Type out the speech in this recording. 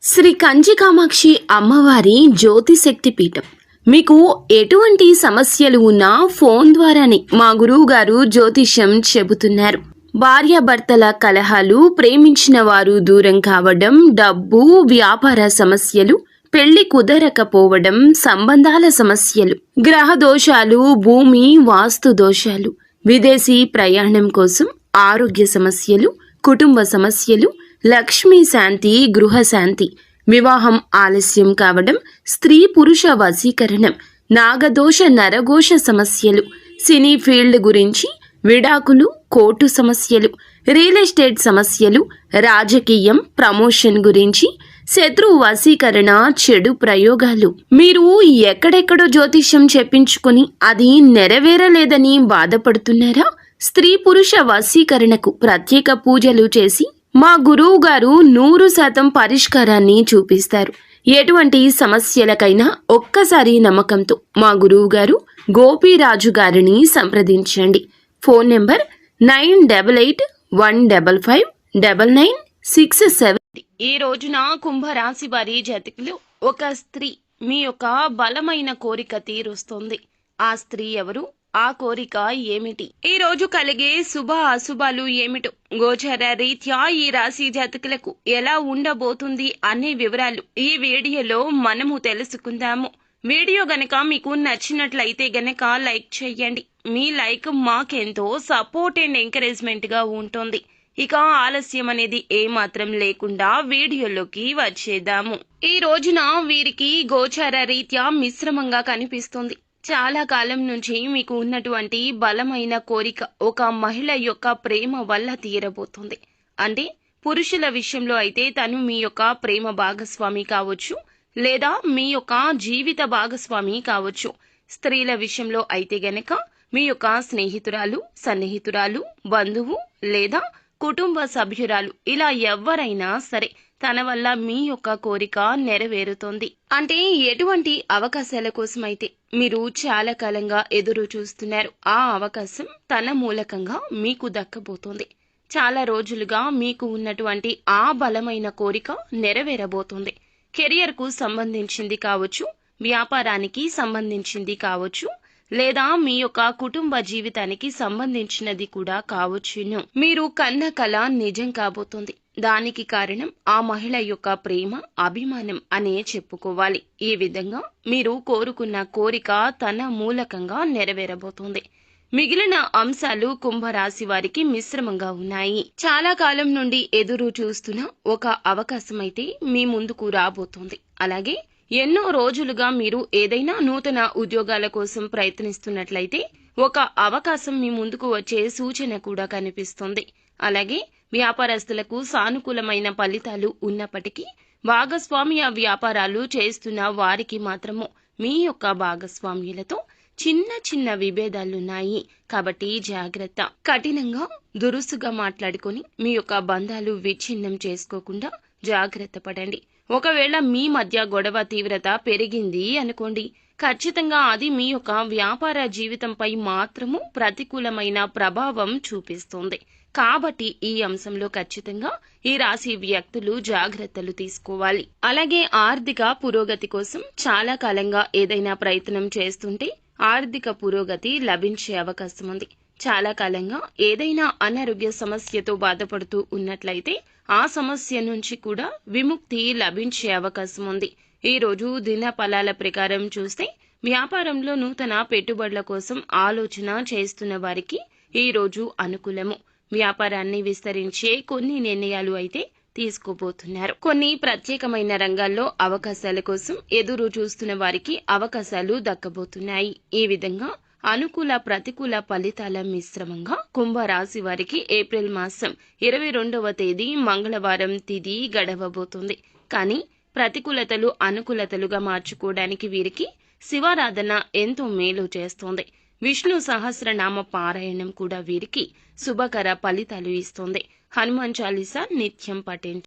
శ్రీ కంచి కామాక్షి అమ్మవారి జ్యోతిశక్తి పీఠం. మీకు ఎటువంటి సమస్యలు ఉన్నా ఫోన్ ద్వారానే మా గురువు గారు జ్యోతిష్యం చెబుతున్నారు. భార్యాభర్తల కలహాలు, ప్రేమించిన వారు దూరం కావడం, డబ్బు, వ్యాపార సమస్యలు, పెళ్లి కుదరకపోవడం, సంబంధాల సమస్యలు, గ్రహ దోషాలు, భూమి వాస్తు దోషాలు, విదేశీ ప్రయాణం కోసం, ఆరోగ్య సమస్యలు, కుటుంబ సమస్యలు, లక్ష్మీ శాంతి, గృహ శాంతి, వివాహం ఆలస్యం కావడం, స్త్రీ పురుష వశీకరణం, నాగదోష నరఘోష సమస్యలు, సినీ ఫీల్డ్ గురించి, విడాకులు, కోర్టు సమస్యలు, రియల్ ఎస్టేట్ సమస్యలు, రాజకీయం, ప్రమోషన్ గురించి, శత్రు వశీకరణ, చెడు ప్రయోగాలు. మీరు ఎక్కడెక్కడో జ్యోతిష్యం చెప్పించుకొని అది నెరవేరలేదని బాధపడుతున్నారా? స్త్రీ పురుష వశీకరణకు ప్రత్యేక పూజలు చేసి మా గురువు గారు 100% పరిష్కారాన్ని చూపిస్తారు. ఎటువంటి సమస్యలకైనా ఒక్కసారి నమ్మకంతో మా గురువు గారు గోపీరాజు గారిని సంప్రదించండి. Phone number 9811559967. ఈ రోజున కుంభరాశి వారి జాతకులు, ఒక స్త్రీ మీ యొక్క బలమైన కోరిక తీరుస్తుంది. ఆ స్త్రీ ఎవరు? ఆ కోరిక ఏమిటి? ఈ రోజు కలిగే శుభ అశుభాలు ఏమిటో, గోచర రీత్యా ఈ రాశి జాతకులకు ఎలా ఉండబోతుంది అనే వివరాలు ఈ వీడియోలో మనము తెలుసుకుందాము. వీడియో గనక మీకు నచ్చినట్లయితే గనక లైక్ చేయండి. మీ లైక్ మాకెంతో సపోర్ట్ అండ్ ఎంకరేజ్మెంట్ గా ఉంటుంది. ఇక ఆలస్యం అనేది ఏమాత్రం లేకుండా వీడియోలోకి వచ్చేద్దాము. ఈ రోజున వీరికి గోచర రీత్యా మిశ్రమంగా కనిపిస్తుంది. చాలా కాలం నుంచి మీకు ఉన్నటువంటి బలమైన కోరిక ఒక మహిళ యొక్క ప్రేమ వల్ల తీరబోతుంది. అంటే పురుషుల విషయంలో అయితే తను మీ యొక్క ప్రేమ భాగస్వామి కావచ్చు, లేదా మీ యొక్క జీవిత భాగస్వామి కావచ్చు. స్త్రీల విషయంలో అయితే గనక మీ యొక్క స్నేహితురాలు, సన్నిహితురాలు, బంధువు లేదా కుటుంబ సభ్యురాలు, ఇలా ఎవరైనా సరే తన వల్ల మీ యొక్క కోరిక నెరవేరుతోంది. అంటే ఎటువంటి అవకాశాల కోసమైతే మీరు చాలా కాలంగా ఎదురు చూస్తున్నారు, ఆ అవకాశం తన మూలకంగా మీకు దక్కబోతోంది. చాలా రోజులుగా మీకు ఉన్నటువంటి ఆ బలమైన కోరిక నెరవేరబోతోంది. కెరియర్ కు సంబంధించింది కావచ్చు, వ్యాపారానికి సంబంధించింది కావచ్చు, లేదా మీ యొక్క కుటుంబ జీవితానికి సంబంధించినది కూడా కావచ్చును. మీరు కన్న కల నిజం కాబోతోంది. దానికి కారణం ఆ మహిళ యొక్క ప్రేమ, అభిమానం అనే చెప్పుకోవాలి. ఈ విధంగా మీరు కోరుకున్న కోరిక తన మూలకంగా నెరవేరబోతోంది. మిగిలిన అంశాలు కుంభరాశి వారికి మిశ్రమంగా ఉన్నాయి. చాలా కాలం నుండి ఎదురు చూస్తున్న ఒక అవకాశం అయితే మీ ముందుకు రాబోతోంది. అలాగే ఎన్నో రోజులుగా మీరు ఏదైనా నూతన ఉద్యోగాల కోసం ప్రయత్నిస్తున్నట్లయితే ఒక అవకాశం మీ ముందుకు వచ్చే సూచన కూడా కనిపిస్తుంది. అలాగే వ్యాపారస్తులకు సానుకూలమైన ఫలితాలు ఉన్నప్పటికీ భాగస్వామ్య వ్యాపారాలు చేస్తున్న వారికి మాత్రము మీ యొక్క భాగస్వామ్యులతో చిన్న చిన్న విభేదాలున్నాయి. కాబట్టి జాగ్రత్త. కఠినంగా దురుసుగా మాట్లాడుకొని మీ యొక్క బంధాలు విచ్ఛిన్నం చేసుకోకుండా జాగ్రత్త పడండి. ఒకవేళ మీ మధ్య గొడవ తీవ్రత పెరిగింది అనుకోండి, ఖచ్చితంగా అది మీ యొక్క వ్యాపార జీవితంపై మాత్రము ప్రతికూలమైన ప్రభావం చూపిస్తుంది. కాబట్టి ఈ అంశంలో ఖచ్చితంగా ఈ రాశి వ్యక్తులు జాగ్రత్తలు తీసుకోవాలి. అలాగే ఆర్థిక పురోగతి కోసం చాలా కాలంగా ఏదైనా ప్రయత్నం చేస్తుంటే ఆర్థిక పురోగతి లభించే అవకాశం ఉంది. చాలా కాలంగా ఏదైనా అనారోగ్య సమస్యతో బాధపడుతూ ఉన్నట్లయితే ఆ సమస్య నుంచి కూడా విముక్తి లభించే అవకాశం ఉంది. ఈ రోజు దిన ఫలాల ప్రకారం చూస్తే వ్యాపారంలో నూతన పెట్టుబడుల కోసం ఆలోచన చేస్తున్న వారికి ఈ రోజు అనుకూలము. వ్యాపారాన్ని విస్తరించే కొన్ని నిర్ణయాలు అయితే తీసుకోబోతున్నారు. కొన్ని ప్రత్యేకమైన రంగాల్లో అవకాశాల కోసం ఎదురు చూస్తున్న వారికి అవకాశాలు దక్కబోతున్నాయి. ఈ విధంగా అనుకూల ప్రతికూల ఫలితాల మిశ్రమంగా కుంభరాశి వారికి ఏప్రిల్ మాసం 22వ తేదీ మంగళవారం తిథి గడవబోతుంది. కానీ ప్రతికూలతలు అనుకూలతలుగా మార్చుకోవడానికి వీరికి శివారాధన ఎంతో మేలు చేస్తోంది. విష్ణు సహస్రనామ పారాయణం కూడా వీరికి శుభకర ఫలితాలు ఇస్తోంది. హనుమాన్ చాలీసా నిత్యం పఠించండి.